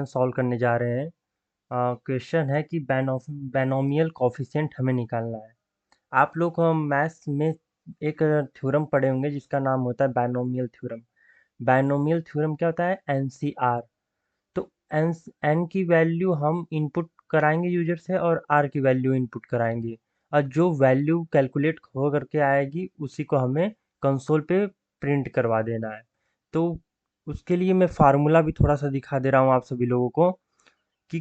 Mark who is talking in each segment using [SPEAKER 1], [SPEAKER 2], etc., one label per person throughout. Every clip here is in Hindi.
[SPEAKER 1] सॉल्व करने जा रहे हैं। क्वेश्चन है कि बायनोमियल कोफिशिएंट हमें निकालना है। आप लोग मैथ्स में एक थ्योरम पढ़े होंगे जिसका नाम होता है बायनोमियल थ्योरम। बायनोमियल थ्योरम क्या होता है? एनसीआर। तो एन की वैल्यू हम इनपुट कराएंगे यूजर से और आर की वैल्यू इनपुट कराएंगे, और जो वैल्यू कैलकुलेट हो करके आएगी उसी को हमें कंसोल पे प्रिंट करवा देना है। तो उसके लिए मैं फार्मूला भी थोड़ा सा दिखा दे रहा हूँ आप सभी लोगों को कि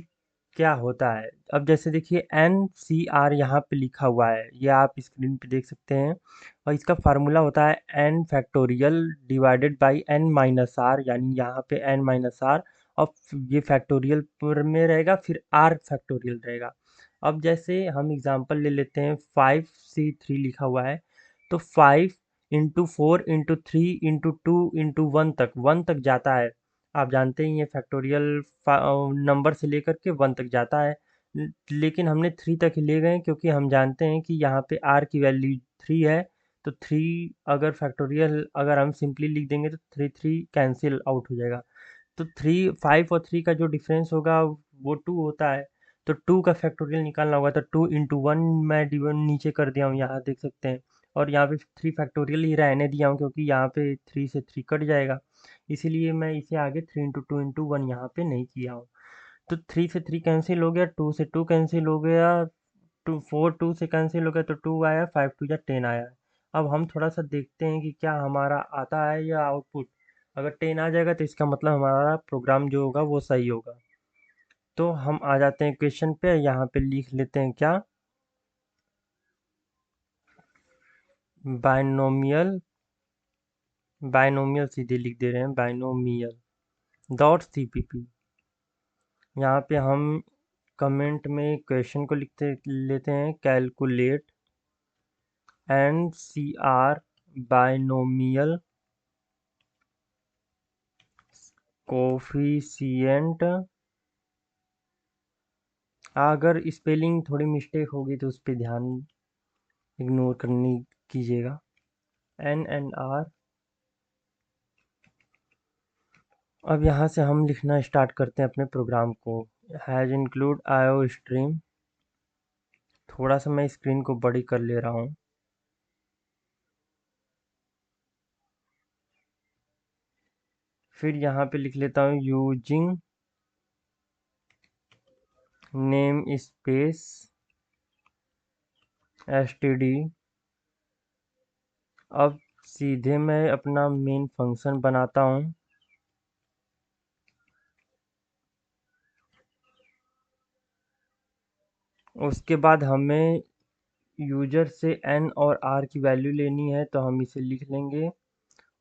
[SPEAKER 1] क्या होता है। अब जैसे देखिए एन सी आर यहाँ पे लिखा हुआ है, ये आप स्क्रीन पे देख सकते हैं, और इसका फार्मूला होता है n factorial divided by n minus r, यानी यहाँ पे एन माइनस आर और ये फैक्टोरियल पर में रहेगा, फिर आर फैक्टोरियल रहेगा। अब जैसे हम एग्जांपल ले लेते हैं, 5C3 लिखा हुआ है, तो 5 × 4 × 3 × 2 × 1 तक 1 तक जाता है। आप जानते ही ये फैक्टोरियल नंबर से लेकर के 1 तक जाता है। लेकिन हमने 3 तक ही ले गए क्योंकि हम जानते हैं कि यहाँ पे आर की वैल्यू 3 है। तो 3 अगर फैक्टोरियल अगर हम सिंपली लिख देंगे तो 3 कैंसिल आउट हो जाएगा। तो 5 और 3 का जो डिफरेंस होगा वो 2 होता है। तो 2 का फैक्टोरियल निकालना होगा, तो 2 × 1 मैं डिवन नीचे कर दिया हूँ, यहाँ देख सकते हैं। और यहाँ पे 3 फैक्टोरियल ही रहने दिया हूँ क्योंकि यहाँ पे 3 से 3 कट जाएगा, इसीलिए मैं इसे आगे 3 × 2 × 1 यहाँ पे नहीं किया हूँ। तो 3 से 3 कैंसिल हो गया, 2 से 2 कैंसिल हो गया, 2 से कैंसिल हो गया, तो 2 आया, 5 × 2 = 10 आया। अब हम थोड़ा सा देखते हैं कि क्या हमारा आता है या आउटपुट। अगर 10 आ जाएगा तो इसका मतलब हमारा प्रोग्राम जो होगा वो सही होगा। तो हम आ जाते हैं क्वेश्चन पे, यहाँ पे लिख लेते हैं क्या, बायनोमियल, बायनोमियल सीधे लिख दे रहे हैं, बायनोमियल डॉट सीपीपी। यहाँ पे हम कमेंट में क्वेश्चन को लिखते लेते हैं, कैलकुलेट एनसीआर बायनोमियल कोफिशिएंट। अगर स्पेलिंग थोड़ी मिस्टेक होगी तो उस पर ध्यान इग्नोर करनी कीजिएगा। NNR। अब यहाँ से हम लिखना स्टार्ट करते हैं अपने प्रोग्राम को। हैज़ इंक्लूड आयो स्ट्रीम। थोड़ा सा मैं स्क्रीन को बड़ी कर ले रहा हूँ। फिर यहाँ पे लिख लेता हूँ यूजिंग नेम स्पेस std। अब सीधे मैं अपना मेन फंक्शन बनाता हूँ। उसके बाद हमें यूजर से n और r की वैल्यू लेनी है, तो हम इसे लिख लेंगे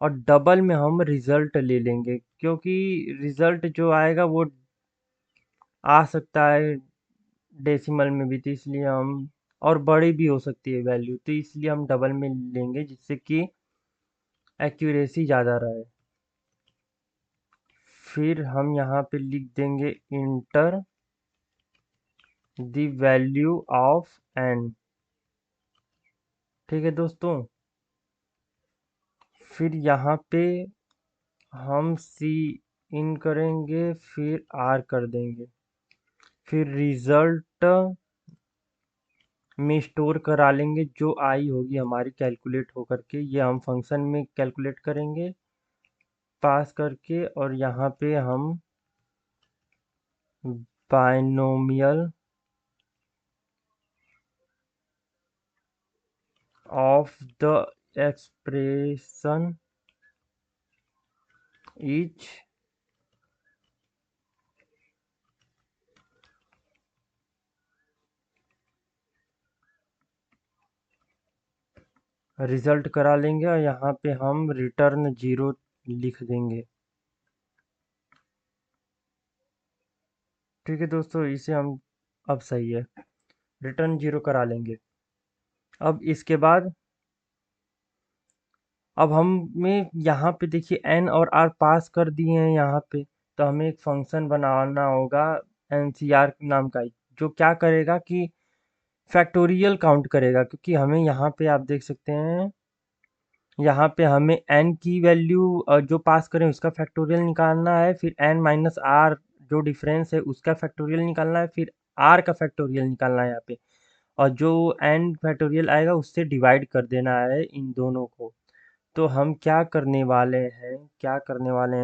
[SPEAKER 1] और डबल में हम रिजल्ट ले लेंगे, क्योंकि रिजल्ट जो आएगा वो आ सकता है डेसिमल में भी, तो इसलिए हम, और बड़ी भी हो सकती है वैल्यू, तो इसलिए हम डबल में लेंगे जिससे कि एक्यूरेसी ज़्यादा रहे। फिर हम यहाँ पे लिख देंगे inter the value of n। ठीक है दोस्तों। फिर यहाँ पे हम सी इन करेंगे, फिर r कर देंगे, फिर रिजल्ट में स्टोर करा लेंगे जो आई होगी हमारी कैलकुलेट होकर के, ये हम फंक्शन में कैलकुलेट करेंगे पास करके, और यहाँ पे हम binomial of the expression is result करा लेंगे, और यहाँ पे हम रिटर्न 0 लिख देंगे। ठीक है दोस्तों, इसे हम, अब सही है, रिटर्न 0 करा लेंगे। अब इसके बाद अब हमें यहाँ पे देखिए n और r पास कर दिए हैं यहाँ पे, तो हमें एक फंक्शन बनाना होगा ncr नाम का, जो क्या करेगा कि फैक्टोरियल काउंट करेगा, क्योंकि हमें यहाँ पे आप देख सकते हैं, यहाँ पे हमें n की वैल्यू जो पास करें उसका फैक्टोरियल निकालना है, फिर n - r जो डिफरेंस है उसका फैक्टोरियल निकालना है, फिर आर का फैक्टोरियल निकालना है यहाँ पे, और जो एन फैक्टोरियल आएगा उससे डिवाइड कर देना है इन दोनों को। तो हम क्या करने वाले हैं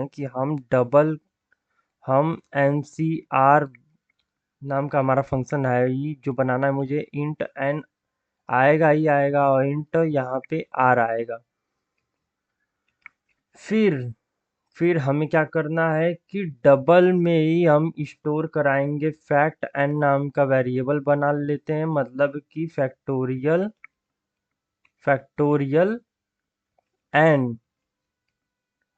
[SPEAKER 1] कि हम एन सी आर नाम का हमारा फंक्शन है ये जो बनाना है मुझे, इंट एन आएगा ही आएगा और इंट यहाँ पे आर आएगा। फिर फिर हमें क्या करना है कि डबल में ही हम स्टोर कराएंगे फैक्ट एन नाम का वेरिएबल बना लेते हैं, मतलब कि फैक्टोरियल एन।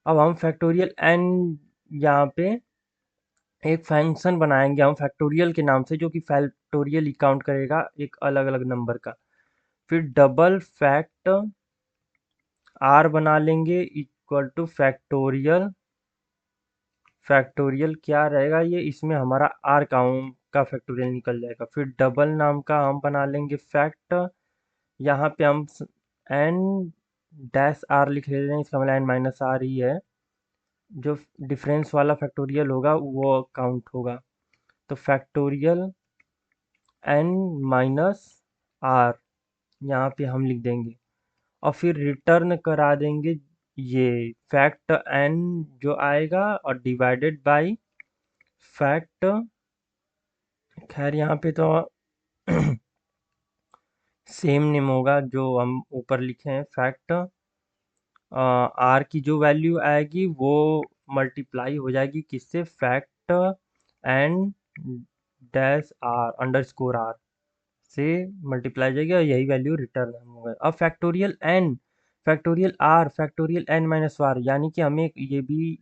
[SPEAKER 1] अब हम फैक्टोरियल एन यहाँ पे एक फंक्शन बनाएंगे हम फैक्टोरियल के नाम से, जो कि फैक्टोरियल काउंट करेगा एक अलग अलग नंबर का। फिर डबल फैक्ट आर बना लेंगे इक्वल टू फैक्टोरियल क्या रहेगा ये, इसमें हमारा आर का फैक्टोरियल निकल जाएगा। फिर डबल नाम का हम बना लेंगे फैक्ट, यहाँ पे हम एन डैश आर लिख लेते हैं, इसका मतलब एन माइनस आर ही है, जो डिफरेंस वाला फैक्टोरियल होगा वो काउंट होगा। तो फैक्टोरियल एन माइनस आर यहाँ पे हम लिख देंगे, और फिर रिटर्न करा देंगे ये फैक्ट एन जो आएगा और डिवाइडेड बाय फैक्ट, खैर यहाँ पे तो सेम नेम होगा जो हम ऊपर लिखे हैं, फैक्ट आर की जो वैल्यू आएगी वो मल्टीप्लाई हो जाएगी किससे, fact and dash r underscore r से मल्टीप्लाई हो जाएगी, और यही वैल्यू रिटर्न होगा। अब factorial r factorial n minus r, यानी कि हमें ये भी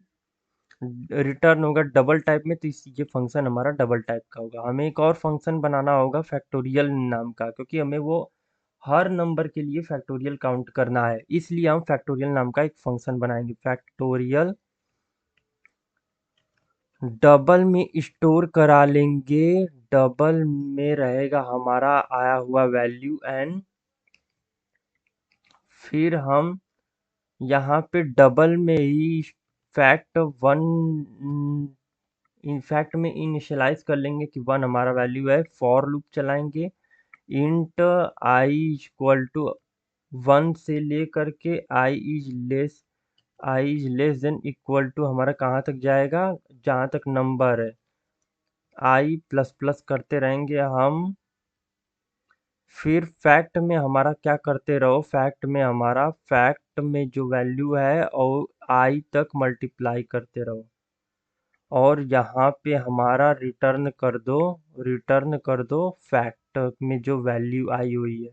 [SPEAKER 1] रिटर्न होगा डबल टाइप में, तो ये फंक्शन हमारा डबल टाइप का होगा। हमें एक और फंक्शन बनाना होगा फैक्टोरियल नाम का, क्योंकि हमें वो हर नंबर के लिए फैक्टोरियल काउंट करना है, इसलिए हम फैक्टोरियल नाम का एक फंक्शन बनाएंगे। फैक्टोरियल डबल में स्टोर करा लेंगे, डबल में रहेगा हमारा आया हुआ वैल्यू एन। फिर हम यहाँ पे डबल में ही फैक्ट वन इनफैक्ट में इनिशियलाइज कर लेंगे कि वन हमारा वैल्यू है। फॉर लूप चलाएंगे int I equal to one से लेकर के I is less than equal to हमारा कहाँ तक जाएगा, जहाँ तक नंबर है आई प्लस प्लस करते रहेंगे हम। फिर फैक्ट में हमारा क्या करते रहो, फैक्ट में जो वैल्यू है और आई तक मल्टीप्लाई करते रहो, और यहाँ पे हमारा रिटर्न कर दो फैक्ट में जो वैल्यू आई हुई है।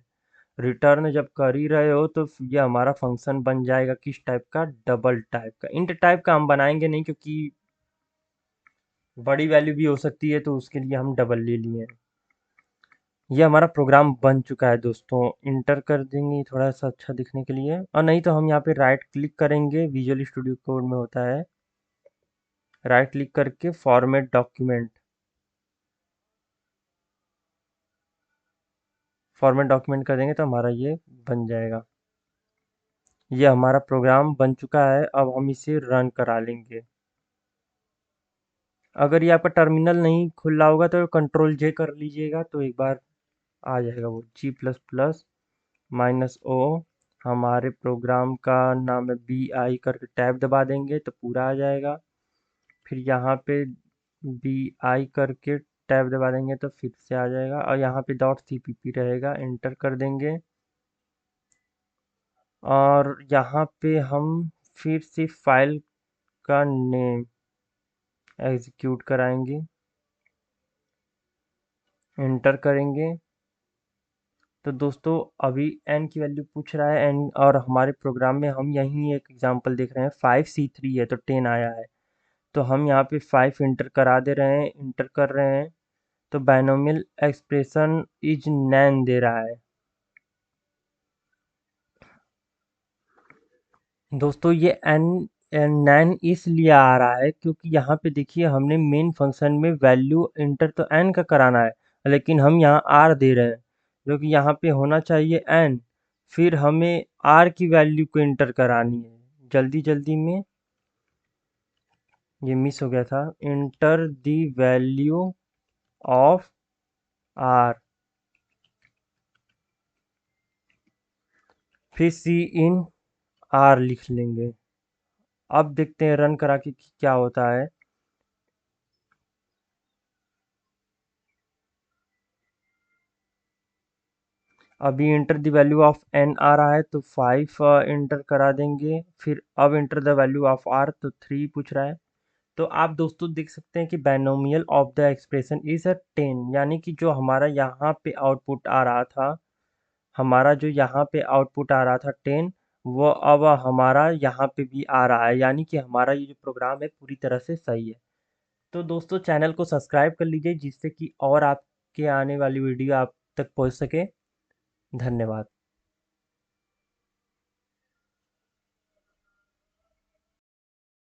[SPEAKER 1] रिटर्न जब कर ही रहे हो तो ये हमारा फंक्शन बन जाएगा किस टाइप का, डबल टाइप का। इंट टाइप का हम बनाएंगे नहीं, क्योंकि बड़ी वैल्यू भी हो सकती है, तो उसके लिए हम डबल ले लिए हैं। ये हमारा प्रोग्राम बन चुका है दोस्तों, इंटर कर देंगे थोड़ा सा अच्छा दिखने के लिए, और नहीं तो हम यहाँ पे राइट क्लिक करेंगे, विजुअल स्टूडियो कोड में होता है, राइट क्लिक करके फॉर्मेट डॉक्यूमेंट कर देंगे तो हमारा ये बन जाएगा। ये हमारा प्रोग्राम बन चुका है, अब हम इसे रन करा लेंगे। अगर ये आपका टर्मिनल नहीं खुला होगा तो कंट्रोल जे कर लीजिएगा, तो एक बार आ जाएगा वो G++-O, हमारे प्रोग्राम का नाम है BI करके टैब दबा देंगे तो पूरा आ जाएगा। फिर यहाँ पे BI करके टैब दबा देंगे तो फिर से आ जाएगा, और यहाँ पे .cpp रहेगा, इंटर कर देंगे, और यहाँ पे हम फिर से फाइल का नेम एग्जीक्यूट कराएंगे, इंटर करेंगे। तो दोस्तों अभी n की वैल्यू पूछ रहा है, n और हमारे प्रोग्राम में हम यहीं एक एग्जांपल देख रहे हैं 5C3 है तो 10 आया है, तो हम यहाँ पे 5 इंटर करा दे रहे हैं, इंटर कर रहे हैं, तो बाइनोमियल एक्सप्रेशन इज नैन दे रहा है। दोस्तों ये एन नैन इसलिए आ रहा है क्योंकि यहाँ पे देखिए हमने मेन फंक्शन में वैल्यू इंटर तो एन का कराना है, लेकिन हम यहाँ आर दे रहे हैं, जो कि यहाँ पे होना चाहिए एन। फिर हमें आर की वैल्यू को इंटर करानी है जल्दी जल्दी में, ये मिस हो गया था। Enter the value of r, फिर सी इन आर लिख लेंगे। अब देखते हैं रन करा के कि क्या होता है। अभी enter the value of N आ रहा है तो 5 इंटर करा देंगे। फिर अब enter the value of R तो 3 पूछ रहा है। तो आप दोस्तों देख सकते हैं कि binomial of the expression is a 10, यानी कि जो हमारा यहाँ पे आउटपुट आ रहा था, हमारा जो यहाँ पे आउटपुट आ रहा था 10, वो अब हमारा यहाँ पे भी आ रहा है, यानी कि हमारा ये जो प्रोग्राम है पूरी तरह से सही है। तो दोस्तों चैनल को सब्सक्राइब कर लीजिए जिससे कि और आपके आने वाली वीडियो आप तक पहुँच सके। धन्यवाद।